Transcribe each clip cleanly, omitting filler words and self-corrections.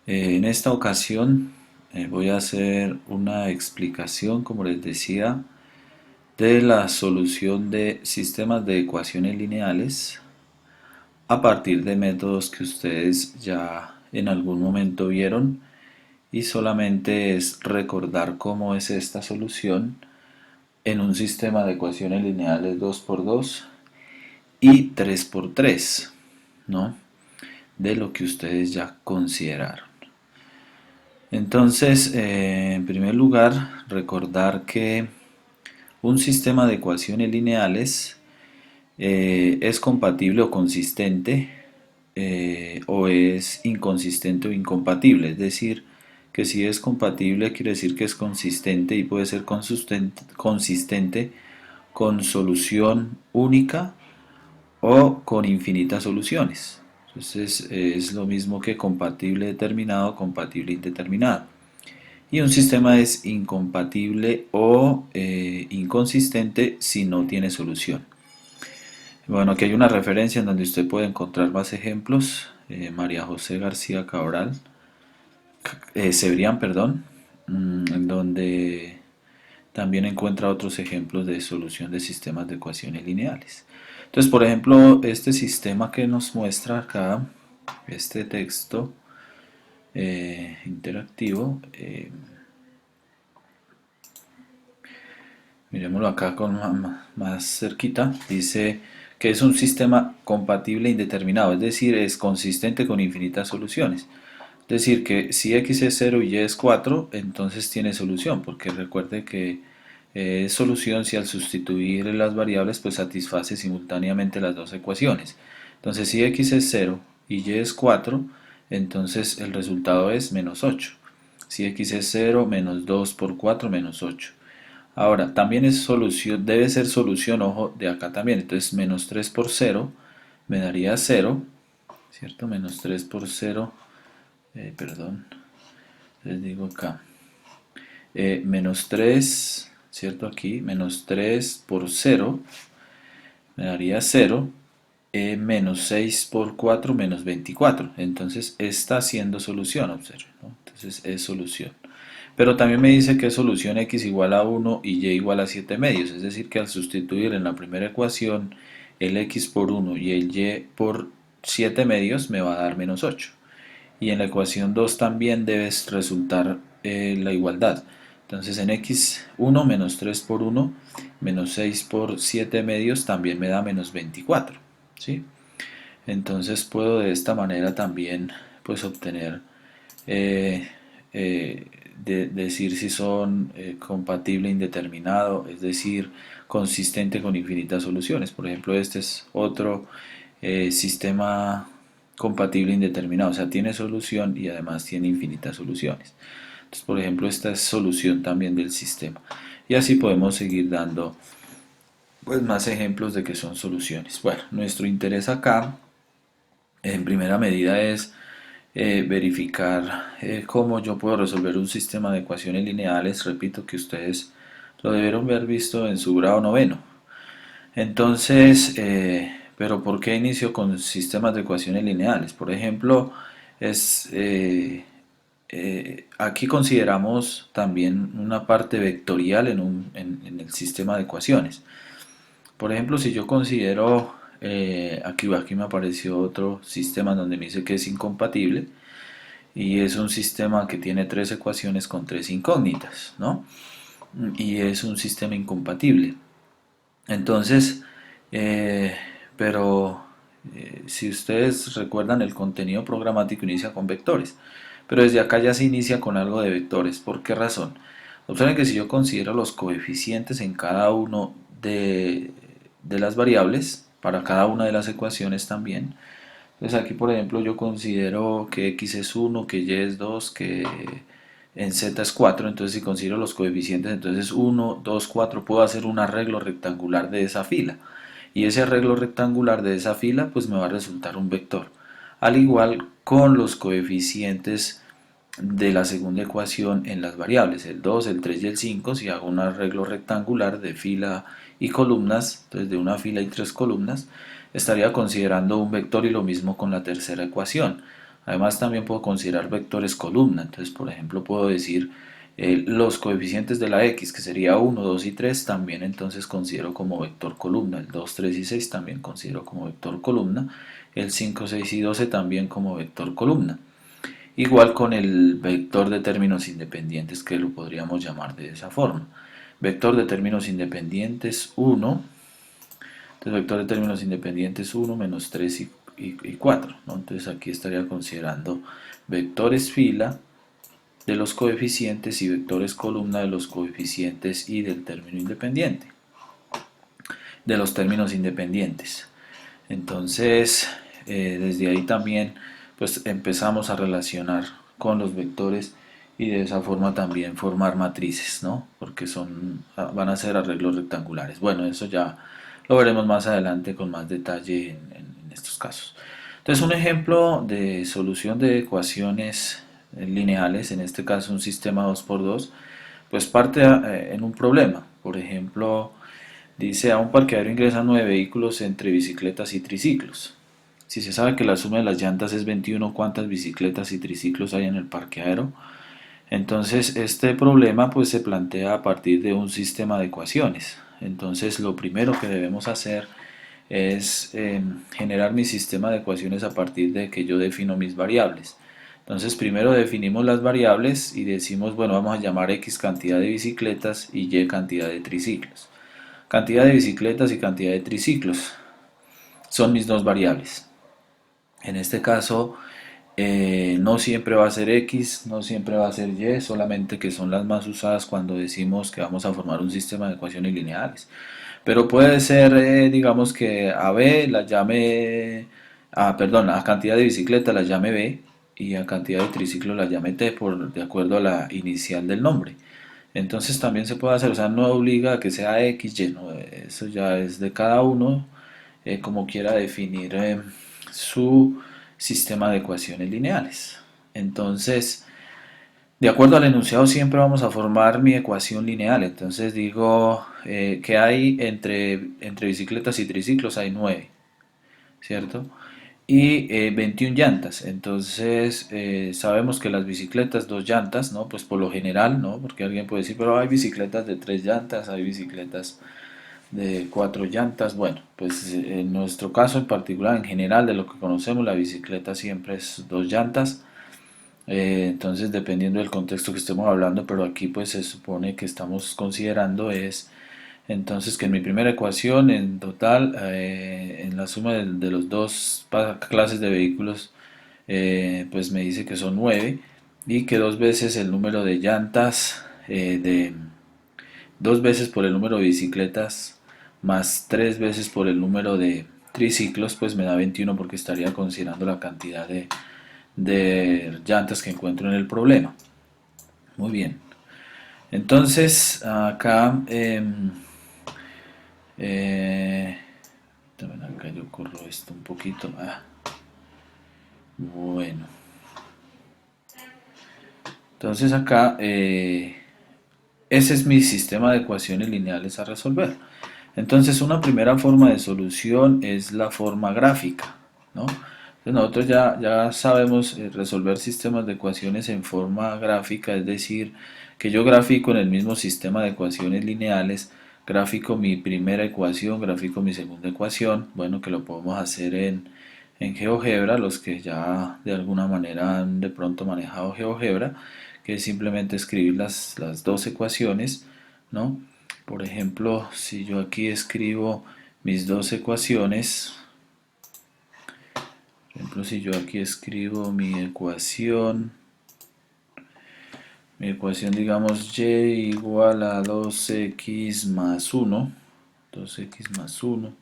En esta ocasión voy a hacer una explicación, como les decía, de la solución de sistemas de ecuaciones lineales a partir de métodos que ustedes ya en algún momento vieron, y solamente es recordar cómo es esta solución en un sistema de ecuaciones lineales 2 por 2 y 3 por 3, ¿no? De lo que ustedes ya consideraron. Entonces, en primer lugar, recordar que un sistema de ecuaciones lineales es compatible o consistente, o es inconsistente o incompatible. Es decir, que si es compatible quiere decir que es consistente y puede ser consistente con solución única o con infinitas soluciones. Entonces es lo mismo que compatible determinado, compatible indeterminado. Y un sistema es incompatible o inconsistente si no tiene solución. Bueno, aquí hay una referencia en donde usted puede encontrar más ejemplos. María José García Cabral, Cebrián, perdón, en donde también encuentra otros ejemplos de solución de sistemas de ecuaciones lineales. Entonces, por ejemplo, este sistema que nos muestra acá, este texto interactivo, miremoslo acá con más cerquita, dice que es un sistema compatible e indeterminado, es decir, es consistente con infinitas soluciones. Es decir, que si x es 0 y y es 4, entonces tiene solución, porque recuerde que es solución si al sustituir las variables pues satisface simultáneamente las dos ecuaciones. Entonces si x es 0 y y es 4, entonces el resultado es menos 8. Si x es 0, menos 2 por 4, menos 8. Ahora, también es solución, debe ser solución, ojo, de acá también. Entonces, menos 3 por 0 me daría 0, ¿cierto? Menos 3 por 0, perdón, les digo acá. Menos 3, ¿cierto? Aquí, menos 3 por 0 me daría 0. Menos 6 por 4, menos 24. Entonces, está siendo solución, observen, ¿no? Entonces, es solución. Pero también me dice que es solución x igual a 1 y y igual a 7 medios, es decir, que al sustituir en la primera ecuación el x por 1 y el y por 7 medios me va a dar menos 8. Y en la ecuación 2 también debe resultar la igualdad. Entonces en x1 menos 3 por 1 menos 6 por 7 medios también me da menos 24. ¿Sí? Entonces puedo de esta manera también pues obtener eh, decir si son compatible indeterminado, es decir, consistente con infinitas soluciones. Por ejemplo, este es otro sistema compatible indeterminado, o sea, tiene solución y además tiene infinitas soluciones. Entonces, por ejemplo, esta es solución también del sistema. Y así podemos seguir dando pues más ejemplos de que son soluciones. Bueno, nuestro interés acá en primera medida es verificar cómo yo puedo resolver un sistema de ecuaciones lineales. Repito que ustedes lo debieron haber visto en su grado noveno. Entonces, pero ¿por qué inicio con sistemas de ecuaciones lineales? Por ejemplo, es, aquí consideramos también una parte vectorial en el sistema de ecuaciones. Por ejemplo, si yo considero, aquí me apareció otro sistema donde me dice que es incompatible, y es un sistema que tiene tres ecuaciones con tres incógnitas, ¿no? Y es un sistema incompatible. Entonces, eh, pero si ustedes recuerdan, el contenido programático inicia con vectores, pero desde acá ya se inicia con algo de vectores. ¿Por qué razón? Observen que si yo considero los coeficientes en cada uno de las variables, para cada una de las ecuaciones también, entonces aquí por ejemplo yo considero que x es 1, que y es 2, que en z es 4. Entonces si considero los coeficientes, entonces 1, 2, 4, puedo hacer un arreglo rectangular de esa fila. Y ese arreglo rectangular de esa fila pues me va a resultar un vector. Al igual con los coeficientes de la segunda ecuación en las variables, el 2, el 3 y el 5. Si hago un arreglo rectangular de fila y columnas, entonces de una fila y tres columnas, estaría considerando un vector, y lo mismo con la tercera ecuación. Además también puedo considerar vectores columna, entonces por ejemplo puedo decir los coeficientes de la x, que sería 1, 2 y 3, también entonces considero como vector columna, el 2, 3 y 6 también considero como vector columna, el 5, 6 y 12 también como vector columna. Igual con el vector de términos independientes, que lo podríamos llamar de esa forma. Vector de términos independientes 1, entonces vector de términos independientes 1, menos 3 y 4, ¿no? Entonces aquí estaría considerando vectores fila de los coeficientes y vectores columna de los coeficientes y del término independiente, de los términos independientes. Entonces, desde ahí también pues empezamos a relacionar con los vectores y de esa forma también formar matrices, ¿no? Porque van a ser arreglos rectangulares. Bueno, eso ya lo veremos más adelante con más detalle en estos casos. Entonces, un ejemplo de solución de ecuaciones lineales, en este caso un sistema 2×2, pues parte en un problema. Por ejemplo, dice, a un parqueadero ingresan 9 vehículos entre bicicletas y triciclos. Si se sabe que la suma de las llantas es 21, ¿cuántas bicicletas y triciclos hay en el parqueadero? Entonces, este problema pues se plantea a partir de un sistema de ecuaciones. Entonces, lo primero que debemos hacer es generar mi sistema de ecuaciones a partir de que yo defino mis variables. Entonces, primero definimos las variables y decimos, bueno, vamos a llamar x cantidad de bicicletas y y cantidad de triciclos. Cantidad de bicicletas y cantidad de triciclos son mis dos variables. En este caso, no siempre va a ser X, no siempre va a ser Y, solamente que son las más usadas cuando decimos que vamos a formar un sistema de ecuaciones lineales. Pero puede ser, digamos que a B la llame, perdón, a cantidad de bicicleta la llame B y a cantidad de triciclo la llame T de acuerdo a la inicial del nombre. Entonces también se puede hacer, o sea, no obliga a que sea X, Y, no, eso ya es de cada uno, como quiera definir su sistema de ecuaciones lineales. Entonces, de acuerdo al enunciado siempre vamos a formar mi ecuación lineal. Entonces digo que hay entre bicicletas y triciclos hay 9, ¿cierto? Y 21 llantas. Entonces sabemos que las bicicletas, dos llantas, ¿no? Pues por lo general, ¿no? Porque alguien puede decir, pero hay bicicletas de 3 llantas, hay bicicletas de 4 llantas. Bueno, pues en nuestro caso en particular, en general de lo que conocemos, la bicicleta siempre es 2 llantas. Entonces, dependiendo del contexto que estemos hablando, pero aquí pues se supone que estamos considerando es entonces que en mi primera ecuación en total, en la suma de los dos clases de vehículos, pues me dice que son 9 y que dos veces el número de llantas, dos veces por el número de bicicletas más 3 veces por el número de triciclos, pues me da 21 porque estaría considerando la cantidad de llantas que encuentro en el problema. Muy bien. Entonces, acá, también acá yo corro esto un poquito. Bueno. Entonces acá, ese es mi sistema de ecuaciones lineales a resolver. Entonces una primera forma de solución es la forma gráfica, ¿no? Entonces nosotros ya sabemos resolver sistemas de ecuaciones en forma gráfica, es decir, que yo grafico en el mismo sistema de ecuaciones lineales, gráfico mi primera ecuación, gráfico mi segunda ecuación, bueno, que lo podemos hacer en GeoGebra, los que ya de alguna manera han de pronto manejado GeoGebra, que es simplemente escribir las dos ecuaciones, ¿no? Por ejemplo, si yo aquí escribo mis dos ecuaciones, por ejemplo, si yo aquí escribo mi ecuación digamos y igual a 2x más 1, 2x más 1,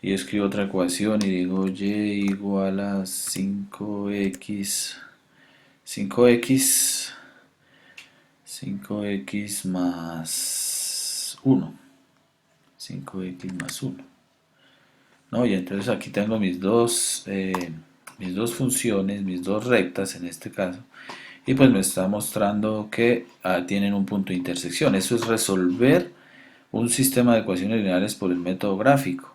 y escribo otra ecuación y digo y igual a 5x más 1, 5x más 1, ¿no? Y entonces aquí tengo mis dos funciones, mis dos rectas en este caso, y pues me está mostrando que tienen un punto de intersección. Eso es resolver un sistema de ecuaciones lineales por el método gráfico,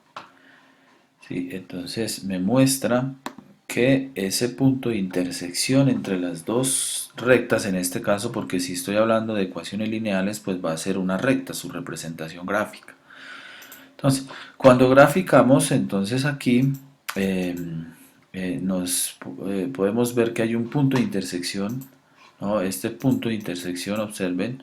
¿sí? Entonces me muestra que ese punto de intersección entre las dos rectas, en este caso, porque si estoy hablando de ecuaciones lineales, pues va a ser una recta, su representación gráfica. Entonces, cuando graficamos, entonces aquí eh, podemos ver que hay un punto de intersección, ¿no? Este punto de intersección, observen,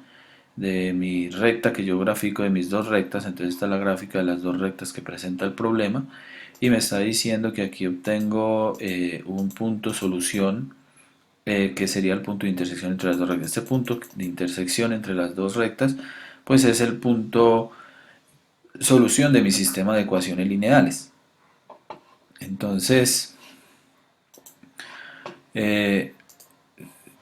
de mi recta que yo grafico de mis dos rectas, entonces está la gráfica de las dos rectas que presenta el problema y me está diciendo que aquí obtengo un punto solución que sería el punto de intersección entre las dos rectas. Este punto de intersección entre las dos rectas pues es el punto solución de mi sistema de ecuaciones lineales. Entonces, eh,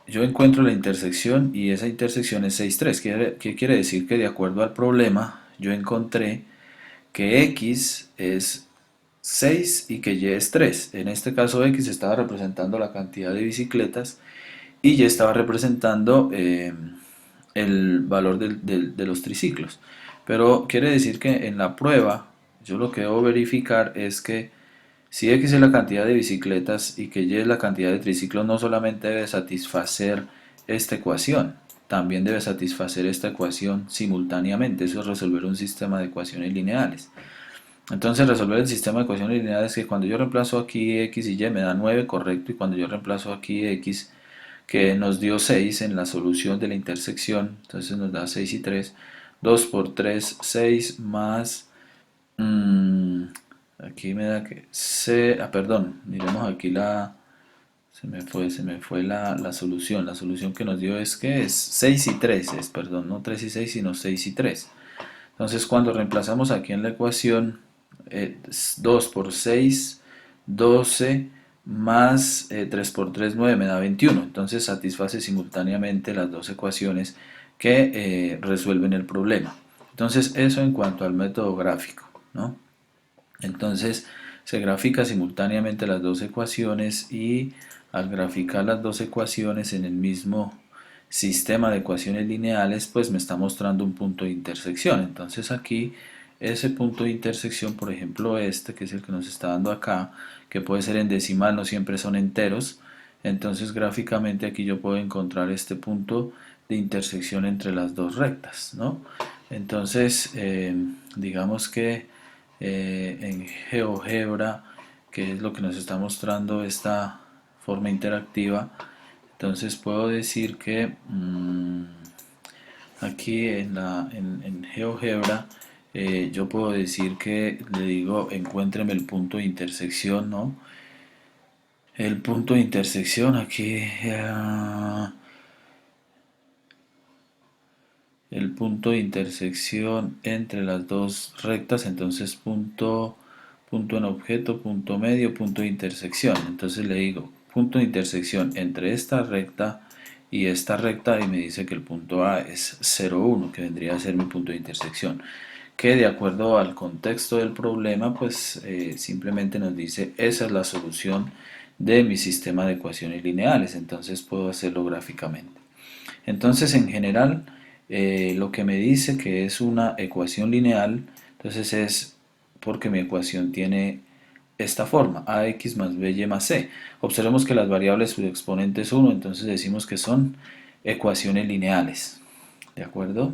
yo encuentro la intersección y esa intersección es 6, 3. ¿Qué quiere decir? Que de acuerdo al problema, yo encontré que X es 6 y que Y es 3. En este caso X estaba representando la cantidad de bicicletas y Y estaba representando el valor de los triciclos. Pero quiere decir que en la prueba yo lo que debo verificar es que si X es la cantidad de bicicletas y que Y es la cantidad de triciclos, no solamente debe satisfacer esta ecuación, también debe satisfacer esta ecuación simultáneamente. Eso es resolver un sistema de ecuaciones lineales. Entonces resolver el sistema de ecuaciones lineales es que cuando yo reemplazo aquí X y Y me da 9, correcto, y cuando yo reemplazo aquí X, que nos dio 6 en la solución de la intersección, entonces nos da 6 y 3, 2 por 3, 6 más mmm, aquí me da que perdón, miremos aquí se me fue la solución. La solución que nos dio es que es 6 y 3, perdón, no 3 y 6, sino 6 y 3. Entonces cuando reemplazamos aquí en la ecuación 2 por 6, 12 más 3 por 3, 9 me da 21. Entonces satisface simultáneamente las dos ecuaciones que resuelven el problema. Entonces eso en cuanto al método gráfico, ¿no? Entonces se grafica simultáneamente las dos ecuaciones y al graficar las dos ecuaciones en el mismo sistema de ecuaciones lineales, pues me está mostrando un punto de intersección. Entonces aquí ese punto de intersección, por ejemplo este, que es el que nos está dando acá, que puede ser en decimal, no siempre son enteros, entonces gráficamente aquí yo puedo encontrar este punto de intersección entre las dos rectas, ¿no? Entonces, digamos que en GeoGebra, que es lo que nos está mostrando esta forma interactiva, entonces puedo decir que aquí en GeoGebra yo puedo decir que le digo encuéntreme el punto de intersección, ¿no? El punto de intersección aquí el punto de intersección entre las dos rectas, entonces punto en objeto, punto medio, punto de intersección. Entonces le digo punto de intersección entre esta recta y esta recta y me dice que el punto A es 0, 1, que vendría a ser mi punto de intersección. Que de acuerdo al contexto del problema, pues simplemente nos dice esa es la solución de mi sistema de ecuaciones lineales, entonces puedo hacerlo gráficamente. Entonces, en general, lo que me dice que es una ecuación lineal, entonces es porque mi ecuación tiene esta forma, ax más by más c. Observemos que las variables su exponente es 1, entonces decimos que son ecuaciones lineales. ¿De acuerdo?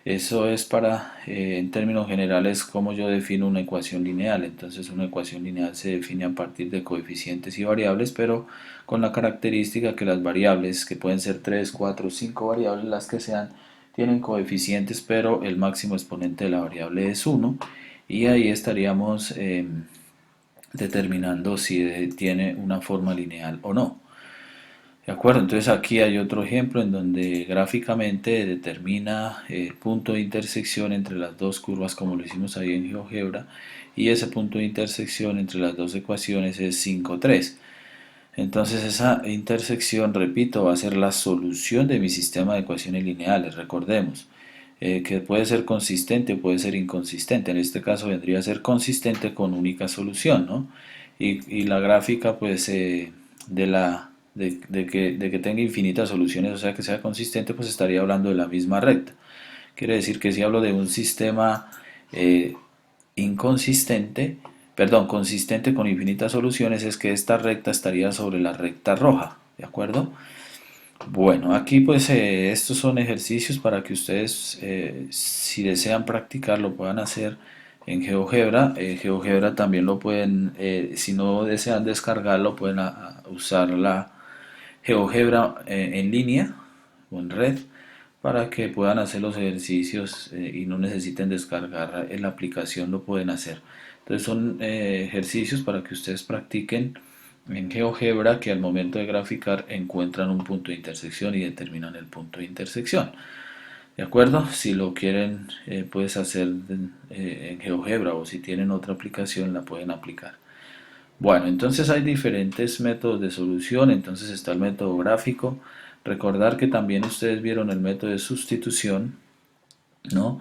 Eso es para, en términos generales, cómo yo defino una ecuación lineal. Entonces una ecuación lineal se define a partir de coeficientes y variables, pero con la característica que las variables, que pueden ser 3, 4, 5 variables, las que sean, tienen coeficientes, pero el máximo exponente de la variable es 1, y ahí estaríamos determinando si tiene una forma lineal o no. De acuerdo, entonces aquí hay otro ejemplo en donde gráficamente determina el punto de intersección entre las dos curvas como lo hicimos ahí en GeoGebra, y ese punto de intersección entre las dos ecuaciones es 5, 3. Entonces esa intersección, repito, va a ser la solución de mi sistema de ecuaciones lineales, recordemos, que puede ser consistente o puede ser inconsistente. En este caso vendría a ser consistente con única solución, ¿no? Y la gráfica pues de que tenga infinitas soluciones, o sea que sea consistente, pues estaría hablando de la misma recta. Quiere decir que si hablo de un sistema inconsistente, perdón, consistente con infinitas soluciones es que esta recta estaría sobre la recta roja, ¿de acuerdo? Bueno, aquí pues estos son ejercicios para que ustedes, si desean practicar, lo puedan hacer en GeoGebra. GeoGebra también lo pueden, si no desean descargarlo, pueden usar la GeoGebra en línea o en red para que puedan hacer los ejercicios y no necesiten descargar la aplicación, lo pueden hacer. Entonces son ejercicios para que ustedes practiquen en GeoGebra, que al momento de graficar encuentran un punto de intersección y determinan el punto de intersección. ¿De acuerdo? Si lo quieren, puedes hacer en GeoGebra, o si tienen otra aplicación la pueden aplicar. Bueno, entonces hay diferentes métodos de solución. Entonces está el método gráfico. Recordar que también ustedes vieron el método de sustitución, ¿no?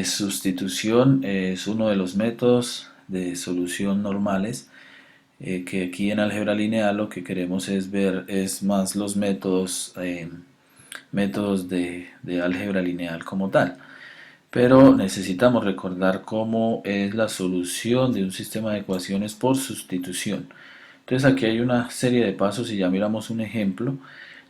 Sustitución es uno de los métodos de solución normales, que aquí en álgebra lineal lo que queremos es ver es más los métodos de álgebra lineal como tal. Pero necesitamos recordar cómo es la solución de un sistema de ecuaciones por sustitución. Entonces aquí hay una serie de pasos y ya miramos un ejemplo.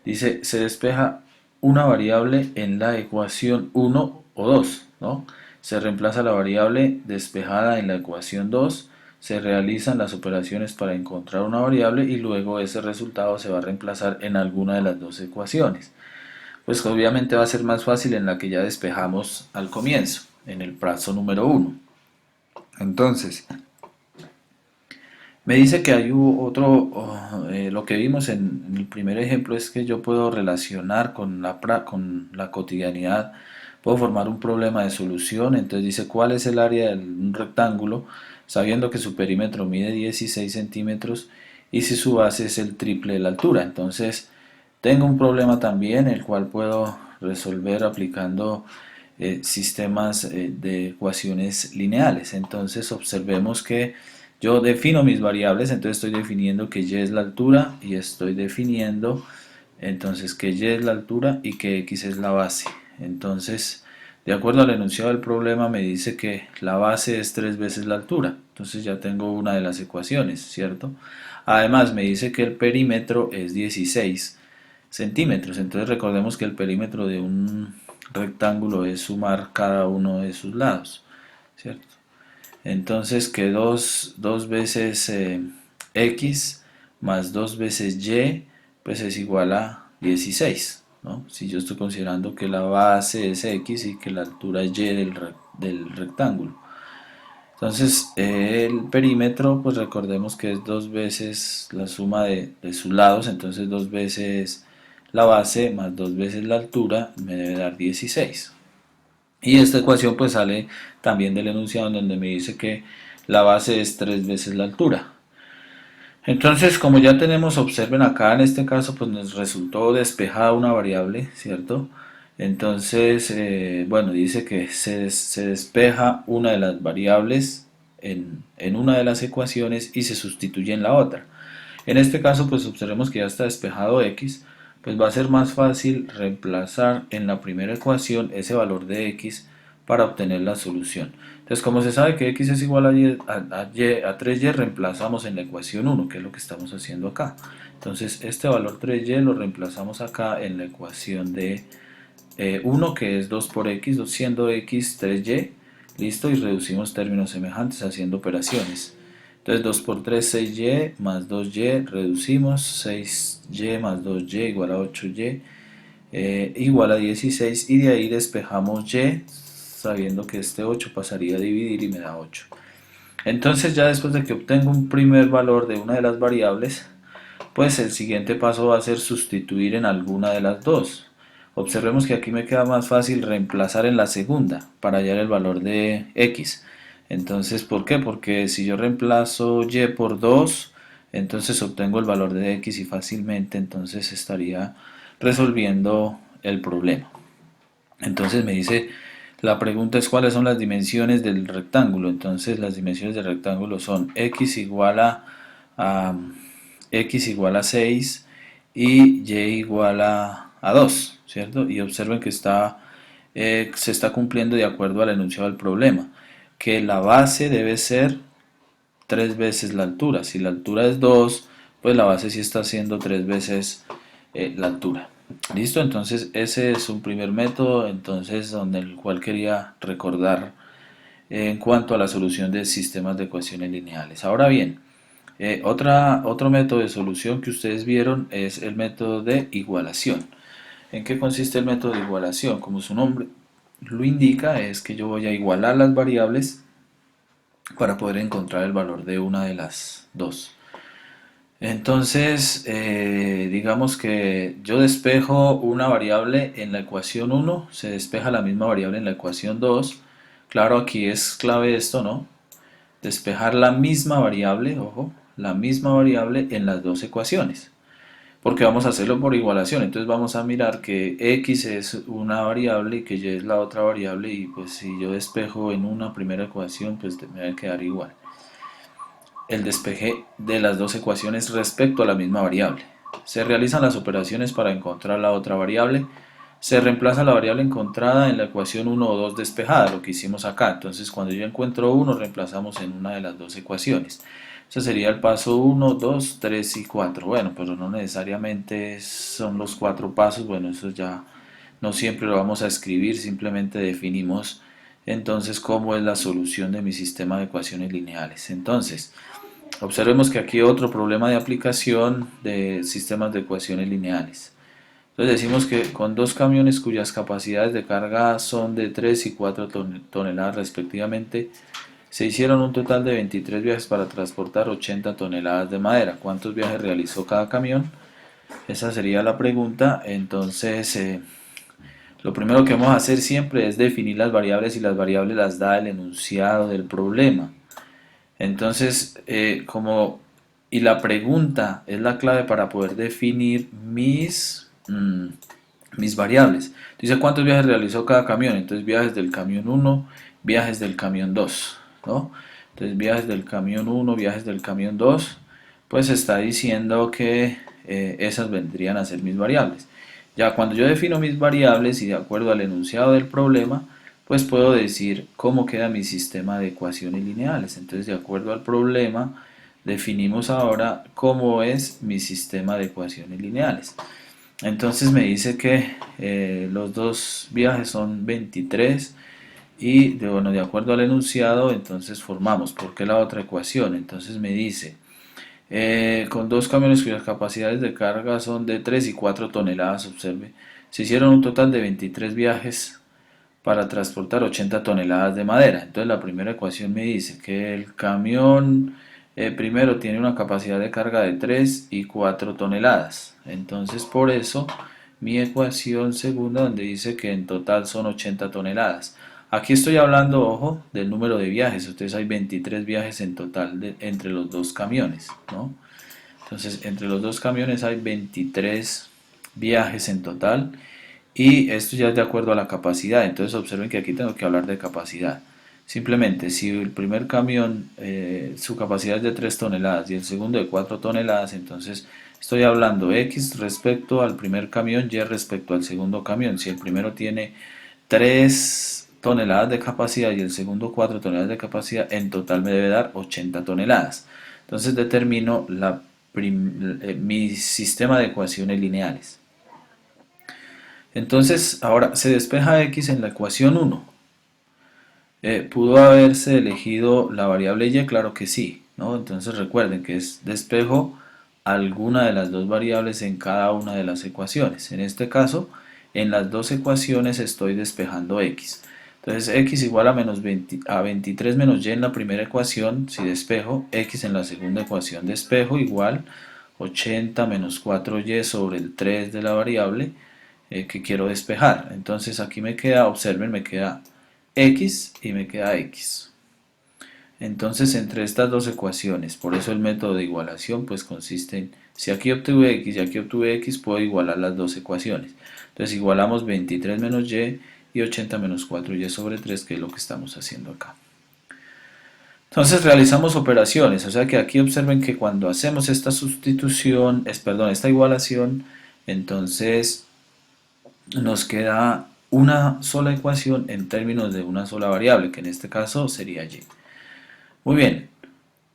Dice, se despeja una variable en la ecuación 1 o 2, ¿no? Se reemplaza la variable despejada en la ecuación 2, se realizan las operaciones para encontrar una variable y luego ese resultado se va a reemplazar en alguna de las dos ecuaciones. Pues obviamente va a ser más fácil en la que ya despejamos al comienzo, en el paso número 1. Entonces, me dice que hay otro, lo que vimos en el primer ejemplo es que yo puedo relacionar con la cotidianidad, puedo formar un problema de solución. Entonces dice cuál es el área de un rectángulo, sabiendo que su perímetro mide 16 centímetros y si su base es el triple de la altura. Entonces tengo un problema también, el cual puedo resolver aplicando sistemas de ecuaciones lineales. Entonces observemos que yo defino mis variables. Entonces estoy definiendo que y es la altura y estoy definiendo entonces que y es la altura y que x es la base. Entonces, de acuerdo al enunciado del problema, me dice que la base es 3 veces la altura. Entonces ya tengo una de las ecuaciones, ¿cierto? Además me dice que el perímetro es 16 centímetros. Entonces recordemos que el perímetro de un rectángulo es sumar cada uno de sus lados, ¿cierto? Entonces que 2 veces x más 2 veces y pues es igual a 16, ¿no? Si yo estoy considerando que la base es x y que la altura es y del rectángulo. Entonces el perímetro pues recordemos que es 2 veces la suma de sus lados. Entonces 2 veces la base más 2 veces la altura me debe dar 16. Y esta ecuación pues sale también del enunciado en donde me dice que la base es 3 veces la altura. Entonces, como ya tenemos, observen acá en este caso pues nos resultó despejada una variable, ¿cierto? Entonces, bueno, dice que se despeja una de las variables en una de las ecuaciones y se sustituye en la otra. En este caso, pues observemos que ya está despejado x, pues va a ser más fácil reemplazar en la primera ecuación ese valor de x para obtener la solución. Entonces, como se sabe que x es igual a 3y, reemplazamos en la ecuación 1, que es lo que estamos haciendo acá. Entonces, este valor 3y lo reemplazamos acá en la ecuación de 1, que es 2 por x, siendo x 3y, listo, y reducimos términos semejantes haciendo operaciones. Entonces 2 por 3, 6y, más 2y, reducimos, 6y más 2y igual a 8y, igual a 16, y de ahí despejamos y, sabiendo que este 8 pasaría a dividir y me da 8. Entonces ya después de que obtengo un primer valor de una de las variables, pues el siguiente paso va a ser sustituir en alguna de las dos. Observemos que aquí me queda más fácil reemplazar en la segunda para hallar el valor de x. Entonces, ¿por qué? Porque si yo reemplazo y por 2, entonces obtengo el valor de x y fácilmente entonces estaría resolviendo el problema. Entonces me dice, la pregunta es cuáles son las dimensiones del rectángulo. Entonces las dimensiones del rectángulo son a x igual a 6 y y igual a 2, ¿cierto? Y observen que se está cumpliendo de acuerdo al enunciado del problema, que la base debe ser 3 veces la altura. Si la altura es 2, pues la base sí está haciendo 3 veces la altura. ¿Listo? Entonces ese es un primer método, entonces donde el cual quería recordar en cuanto a la solución de sistemas de ecuaciones lineales. Ahora bien, otro método de solución que ustedes vieron es el método de igualación. ¿En qué consiste el método de igualación? Como su nombre lo indica, es que yo voy a igualar las variables para poder encontrar el valor de una de las dos. Entonces, digamos que yo despejo una variable en la ecuación 1, se despeja la misma variable en la ecuación 2. Claro, aquí es clave esto, ¿no? Despejar la misma variable, ojo, la misma variable en las dos ecuaciones. Porque vamos a hacerlo por igualación, entonces vamos a mirar que x es una variable y que y es la otra variable, y pues si yo despejo en una primera ecuación, pues me va a quedar igual el despeje de las dos ecuaciones respecto a la misma variable. Se realizan las operaciones para encontrar la otra variable. Se reemplaza la variable encontrada en la ecuación 1 o 2 despejada, lo que hicimos acá. Entonces cuando yo encuentro 1, reemplazamos en una de las dos ecuaciones. Ese sería el paso 1, 2, 3 y 4. Bueno, pero no necesariamente son los 4 pasos. Bueno, eso ya no siempre lo vamos a escribir, simplemente definimos entonces cómo es la solución de mi sistema de ecuaciones lineales. Entonces, observemos que aquí hay otro problema de aplicación de sistemas de ecuaciones lineales. Entonces decimos que con dos camiones cuyas capacidades de carga son de 3 y 4 toneladas respectivamente, se hicieron un total de 23 viajes para transportar 80 toneladas de madera. ¿Cuántos viajes realizó cada camión? Esa sería la pregunta. Entonces, lo primero que vamos a hacer siempre es definir las variables, y las variables las da el enunciado del problema. Entonces, y la pregunta es la clave para poder definir mis variables. Dice cuántos viajes realizó cada camión, entonces viajes del camión 1, viajes del camión 2, ¿no? Entonces viajes del camión 1, viajes del camión 2, pues está diciendo que esas vendrían a ser mis variables. Ya cuando yo defino mis variables y de acuerdo al enunciado del problema, pues puedo decir cómo queda mi sistema de ecuaciones lineales. Entonces, de acuerdo al problema, definimos ahora cómo es mi sistema de ecuaciones lineales. Entonces me dice que los dos viajes son 23 y bueno, de acuerdo al enunciado, entonces formamos. ¿Por qué la otra ecuación? Entonces me dice, con dos camiones cuyas capacidades de carga son de 3 y 4 toneladas, observe, se hicieron un total de 23 viajes para transportar 80 toneladas de madera. Entonces la primera ecuación me dice que el camión primero tiene una capacidad de carga de 3 y 4 toneladas. Entonces por eso mi ecuación segunda donde dice que en total son 80 toneladas. Aquí estoy hablando, ojo, del número de viajes. Entonces hay 23 viajes en total entre los dos camiones, ¿no? Entonces entre los dos camiones hay 23 viajes en total. Y esto ya es de acuerdo a la capacidad. Entonces observen que aquí tengo que hablar de capacidad. Simplemente, si el primer camión su capacidad es de 3 toneladas y el segundo de 4 toneladas, entonces estoy hablando X respecto al primer camión, Y respecto al segundo camión. Si el primero tiene 3 toneladas de capacidad y el segundo 4 toneladas de capacidad, en total me debe dar 80 toneladas. Entonces determino mi sistema de ecuaciones lineales. Entonces, ahora se despeja x en la ecuación 1. ¿Pudo haberse elegido la variable y? Claro que sí, ¿no? Entonces recuerden que es despejo alguna de las dos variables en cada una de las ecuaciones. En este caso, en las dos ecuaciones estoy despejando x. Entonces x igual a, a 23 menos y en la primera ecuación, si despejo, x en la segunda ecuación despejo igual 80 menos 4y sobre el 3 de la variable que quiero despejar. Entonces aquí me queda, observen, me queda x y me queda x. Entonces entre estas dos ecuaciones, por eso el método de igualación pues consiste en, si aquí obtuve x y aquí obtuve x, puedo igualar las dos ecuaciones. Entonces igualamos 23 menos y 80 menos 4y sobre 3, que es lo que estamos haciendo acá. Entonces realizamos operaciones, o sea que aquí observen que cuando hacemos esta sustitución, esta igualación, entonces nos queda una sola ecuación en términos de una sola variable, que en este caso sería y. Muy bien,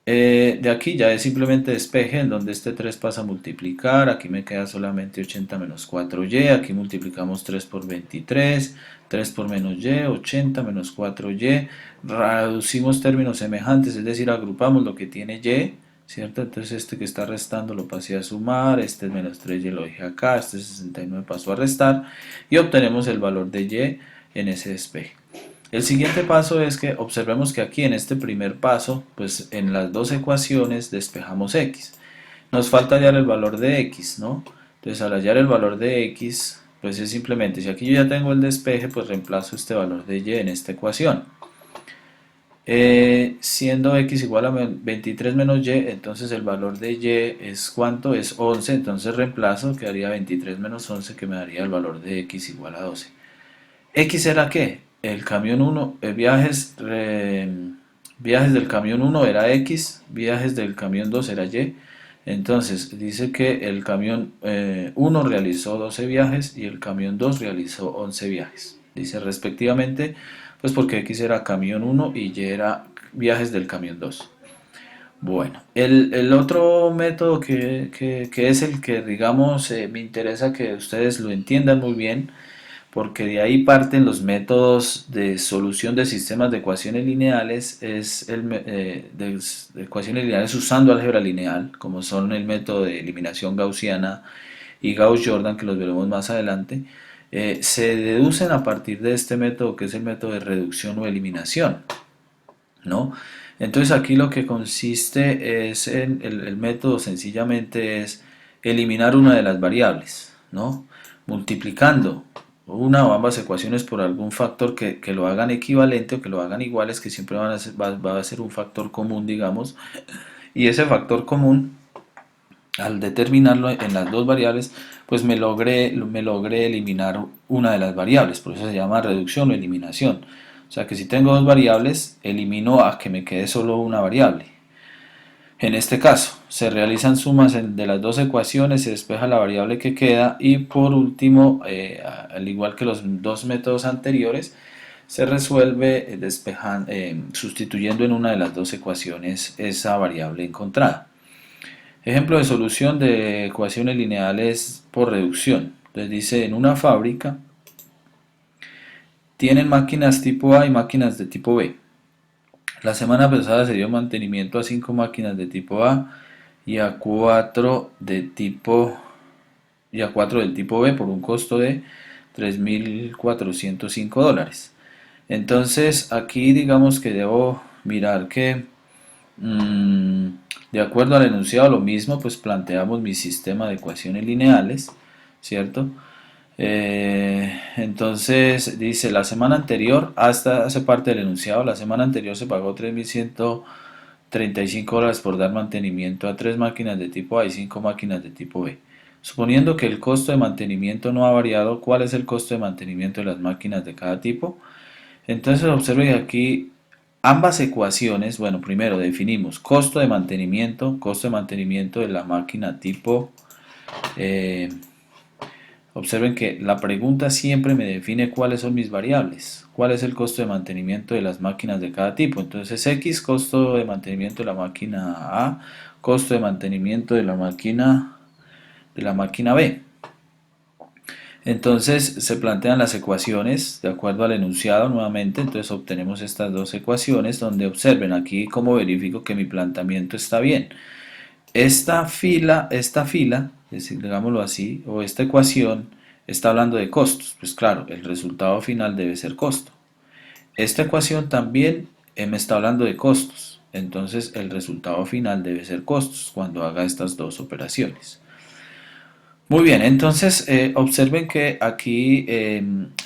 De aquí ya es simplemente despeje, en donde este 3 pasa a multiplicar, aquí me queda solamente 80 menos 4y, aquí multiplicamos 3 por 23, 3 por menos y, 80 menos 4y, reducimos términos semejantes, es decir, agrupamos lo que tiene y, ¿cierto? Entonces este que está restando lo pasé a sumar, este menos 3y lo dejé acá, este 69 pasó a restar, y obtenemos el valor de y en ese despeje. El siguiente paso es que observemos que aquí en este primer paso, pues en las dos ecuaciones despejamos x. Nos falta hallar el valor de x, ¿no? Entonces al hallar el valor de x, pues es simplemente, si aquí yo ya tengo el despeje, pues reemplazo este valor de y en esta ecuación. Siendo x igual a 23 menos y, entonces el valor de y es ¿cuánto? Es 11, entonces reemplazo, quedaría 23 menos 11, que me daría el valor de x igual a 12. ¿X era qué? El camión 1, viajes del camión 1 era X, viajes del camión 2 era Y. Entonces dice que el camión 1 realizó 12 viajes y el camión 2 realizó 11 viajes. Dice respectivamente, pues porque X era camión 1 y Y era viajes del camión 2. Bueno, el otro método que es el que, digamos, me interesa que ustedes lo entiendan muy bien, porque de ahí parten los métodos de solución de sistemas de ecuaciones lineales, es de ecuaciones lineales usando álgebra lineal, como son el método de eliminación gaussiana y Gauss-Jordan, que los veremos más adelante. Se deducen a partir de este método, que es el método de reducción o eliminación, ¿no? Entonces aquí lo que consiste es en el método sencillamente es eliminar una de las variables, ¿no? Multiplicando una o ambas ecuaciones por algún factor que lo hagan equivalente o que lo hagan iguales, que siempre va a ser un factor común, digamos, y ese factor común, al determinarlo en las dos variables, pues me logré eliminar una de las variables, por eso se llama reducción o eliminación. O sea que si tengo dos variables, elimino a que me quede solo una variable. En este caso, se realizan sumas de las dos ecuaciones, se despeja la variable que queda y por último, al igual que los dos métodos anteriores, se resuelve sustituyendo en una de las dos ecuaciones esa variable encontrada. Ejemplo de solución de ecuaciones lineales por reducción. Entonces dice, en una fábrica tienen máquinas tipo A y máquinas de tipo B. La semana pasada se dio mantenimiento a 5 máquinas de tipo A y a 4 del tipo B por un costo de $3.405. Entonces aquí digamos que debo mirar que mm, de acuerdo al enunciado lo mismo, pues planteamos mi sistema de ecuaciones lineales, ¿cierto? Entonces dice, la semana anterior, hasta hace parte del enunciado, la semana anterior se pagó $3.135 por dar mantenimiento a 3 máquinas de tipo A y 5 máquinas de tipo B. Suponiendo que el costo de mantenimiento no ha variado, ¿cuál es el costo de mantenimiento de las máquinas de cada tipo? Entonces observe que aquí ambas ecuaciones, bueno, primero definimos costo de mantenimiento de la máquina tipo eh, observen que la pregunta siempre me define cuáles son mis variables, cuál es el costo de mantenimiento de las máquinas de cada tipo. Entonces X, costo de mantenimiento de la máquina A, costo de mantenimiento de la máquina B. Entonces se plantean las ecuaciones de acuerdo al enunciado nuevamente, entonces obtenemos estas dos ecuaciones donde observen aquí cómo verifico que mi planteamiento está bien. Esta fila, digámoslo así, o esta ecuación está hablando de costos. Pues claro, el resultado final debe ser costo. Esta ecuación también me está hablando de costos. Entonces el resultado final debe ser costos cuando haga estas dos operaciones. Muy bien, entonces observen que aquí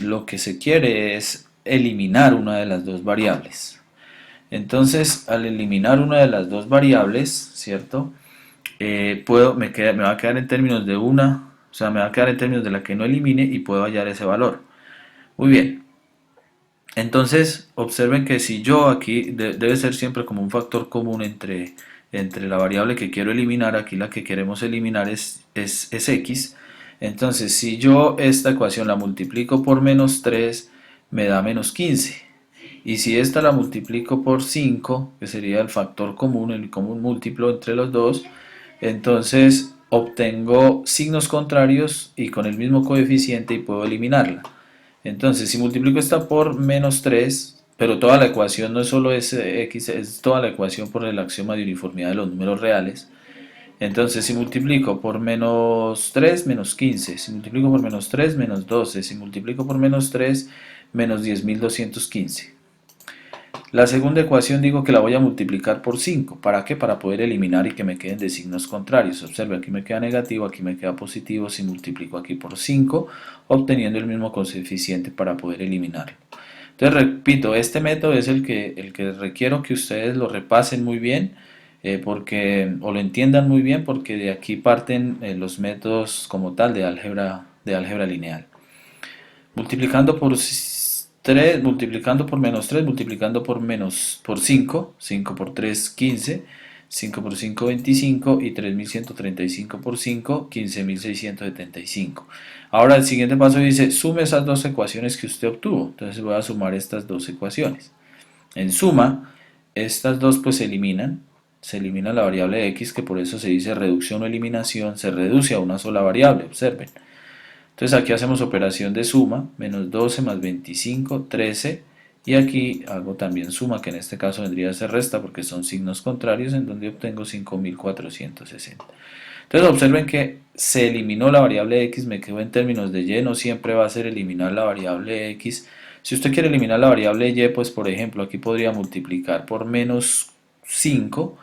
lo que se quiere es eliminar una de las dos variables. Entonces, al eliminar una de las dos variables, ¿cierto? Me va a quedar en términos de una, o sea, me va a quedar en términos de la que no elimine y puedo hallar ese valor. Muy bien, entonces observen que si yo aquí debe ser siempre como un factor común entre la variable que quiero eliminar, aquí la que queremos eliminar es x. Entonces si yo esta ecuación la multiplico por menos 3 me da menos 15. Y si esta la multiplico por 5, que sería el factor común, el común múltiplo entre los dos, entonces obtengo signos contrarios y con el mismo coeficiente y puedo eliminarla. Entonces, si multiplico esta por menos 3, pero toda la ecuación no es solo x, es toda la ecuación por el axioma de uniformidad de los números reales. Entonces, si multiplico por menos 3, menos 15. Si multiplico por menos 3, menos 12. Si multiplico por menos 3, menos 10.215. La segunda ecuación digo que la voy a multiplicar por 5. ¿Para qué? Para poder eliminar y que me queden de signos contrarios. Observe, aquí me queda negativo, aquí me queda positivo. Si multiplico aquí por 5, obteniendo el mismo coeficiente para poder eliminarlo. Entonces, repito, este método es el que requiero que ustedes lo repasen muy bien, o lo entiendan muy bien, porque de aquí parten los métodos como tal de álgebra lineal. Multiplicando por 3, multiplicando por menos 3, multiplicando por 5, 5 por 3, 15, 5 por 5, 25 y 3.135 por 5, 15.675. Ahora el siguiente paso dice, sume esas dos ecuaciones que usted obtuvo. Entonces voy a sumar estas dos ecuaciones. En suma, estas dos pues se elimina la variable x, que por eso se dice reducción o eliminación, se reduce a una sola variable, observen. Entonces aquí hacemos operación de suma, menos 12 más 25, 13, y aquí hago también suma, que en este caso vendría a ser resta porque son signos contrarios, en donde obtengo 5.460. Entonces observen que se eliminó la variable x, me quedo en términos de y, no siempre va a ser eliminar la variable x. Si usted quiere eliminar la variable y, pues por ejemplo aquí podría multiplicar por menos 5,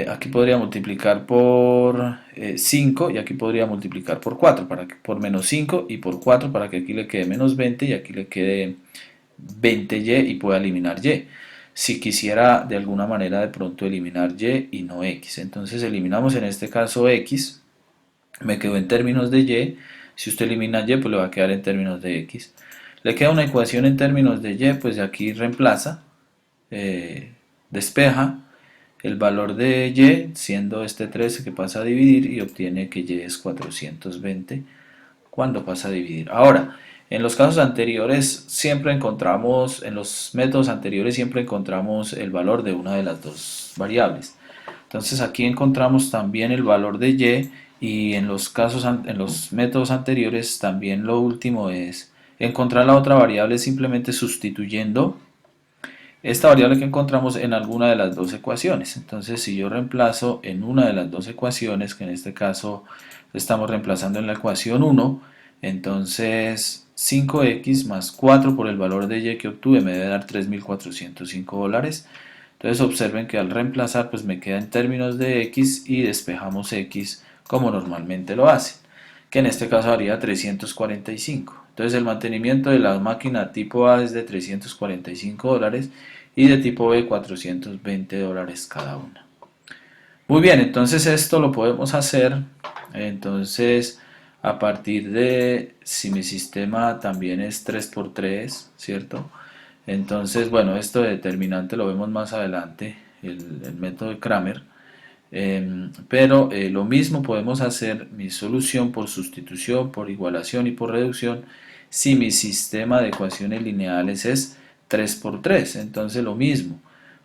aquí podría multiplicar por 5 y aquí podría multiplicar por 4, por menos 5 y por 4 para que aquí le quede menos 20 y aquí le quede 20y y pueda eliminar y. Si quisiera de alguna manera de pronto eliminar y no x, entonces eliminamos en este caso x, me quedo en términos de y. Si usted elimina y, pues le va a quedar en términos de x. Le queda una ecuación en términos de y, pues de aquí reemplaza, despeja el valor de y, siendo este 13 que pasa a dividir, y obtiene que y es 420 cuando pasa a dividir. Ahora, en los casos anteriores siempre encontramos, en los métodos anteriores siempre encontramos el valor de una de las dos variables. Entonces aquí encontramos también el valor de y en los métodos anteriores también lo último es encontrar la otra variable simplemente sustituyendo esta variable que encontramos en alguna de las dos ecuaciones. Entonces, si yo reemplazo en una de las dos ecuaciones, que en este caso estamos reemplazando en la ecuación 1, entonces 5x más 4 por el valor de y que obtuve me debe dar $3.405. Entonces observen que al reemplazar pues me queda en términos de x y despejamos x como normalmente lo hacen, que en este caso haría 345. Entonces el mantenimiento de la máquina tipo A es de $345 y de tipo B $420 cada una. Muy bien, entonces esto lo podemos hacer. Entonces a partir de, si mi sistema también es 3×3, ¿cierto? Entonces, bueno, esto de determinante lo vemos más adelante, el método de Kramer. Pero lo mismo podemos hacer mi solución por sustitución, por igualación y por reducción si mi sistema de ecuaciones lineales es 3×3. Entonces lo mismo,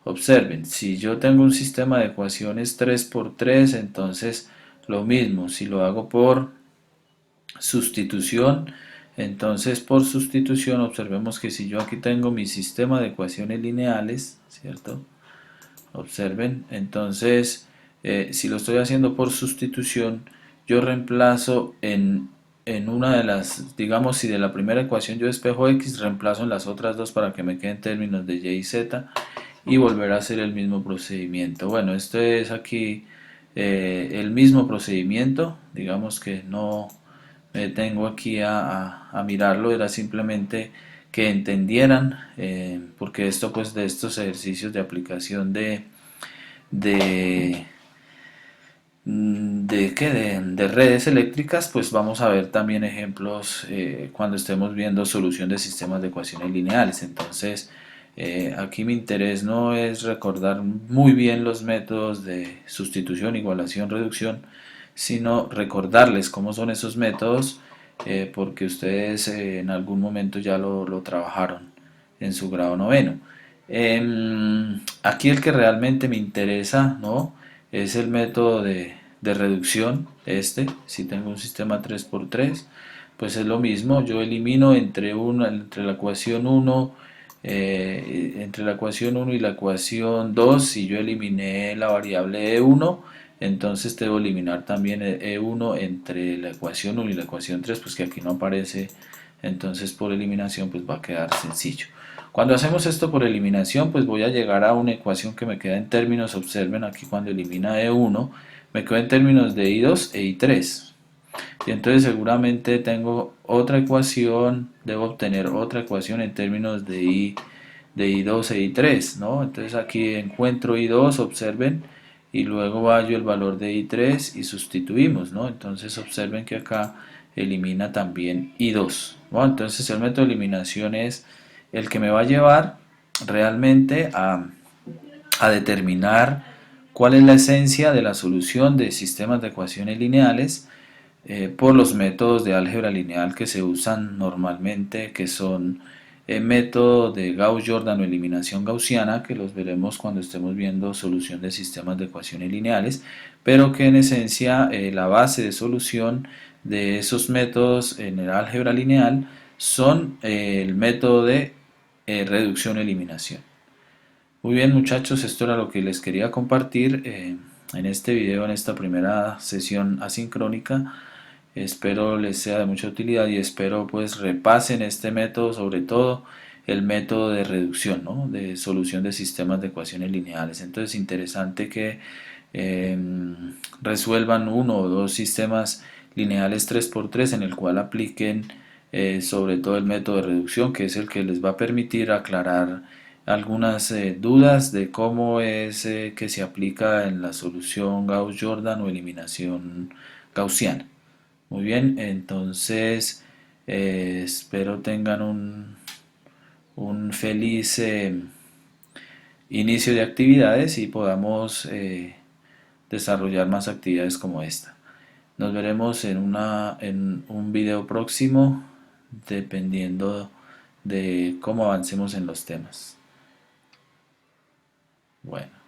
observen, si yo tengo un sistema de ecuaciones 3×3, entonces lo mismo, si lo hago por sustitución, entonces por sustitución observemos que si yo aquí tengo mi sistema de ecuaciones lineales, ¿cierto? Observen, entonces si lo estoy haciendo por sustitución, yo reemplazo en una de las, digamos, si de la primera ecuación yo despejo x, reemplazo en las otras dos para que me queden términos de y y z y volver a hacer el mismo procedimiento. Bueno, esto es aquí el mismo procedimiento, digamos que no me tengo aquí a mirarlo, era simplemente que entendieran, porque esto pues de estos ejercicios de aplicación de, de redes eléctricas, pues vamos a ver también ejemplos cuando estemos viendo solución de sistemas de ecuaciones lineales. Entonces, aquí mi interés no es recordar muy bien los métodos de sustitución, igualación, reducción, sino recordarles cómo son esos métodos porque ustedes en algún momento ya lo trabajaron en su grado noveno. Aquí el que realmente me interesa, ¿no? Es el método de reducción. Si tengo un sistema 3x3, pues es lo mismo. Yo elimino entre la ecuación uno, entre la ecuación uno y la ecuación 2. Si yo eliminé la variable e1, entonces debo eliminar también e1 entre la ecuación uno y la ecuación 3, pues que aquí no aparece. Entonces por eliminación pues va a quedar sencillo. Cuando hacemos esto por eliminación, pues voy a llegar a una ecuación que me queda en términos, observen aquí cuando elimina e1, me queda en términos de i2 e i3. Y entonces seguramente tengo otra ecuación, debo obtener otra ecuación en términos de i2 e i3, ¿no? Entonces aquí encuentro i2, observen, y luego hallo el valor de i3 y sustituimos, ¿no? Entonces observen que acá elimina también i2. Bueno, entonces el método de eliminación es el que me va a llevar realmente a determinar cuál es la esencia de la solución de sistemas de ecuaciones lineales por los métodos de álgebra lineal que se usan normalmente, que son el método de Gauss-Jordan o eliminación gaussiana, que los veremos cuando estemos viendo solución de sistemas de ecuaciones lineales, pero que en esencia la base de solución de esos métodos en el álgebra lineal son el método de reducción-eliminación. Muy bien muchachos, esto era lo que les quería compartir en este video, en esta primera sesión asincrónica. Espero les sea de mucha utilidad y espero pues repasen este método, sobre todo el método de reducción, ¿no? De solución de sistemas de ecuaciones lineales. Entonces interesante que eh, resuelvan uno o dos sistemas lineales 3x3 en el cual apliquen sobre todo el método de reducción, que es el que les va a permitir aclarar algunas dudas de cómo es que se aplica en la solución Gauss-Jordan o eliminación gaussiana. Muy bien, entonces espero tengan un feliz inicio de actividades y podamos desarrollar más actividades como esta. Nos veremos en un video próximo dependiendo de cómo avancemos en los temas. Bueno.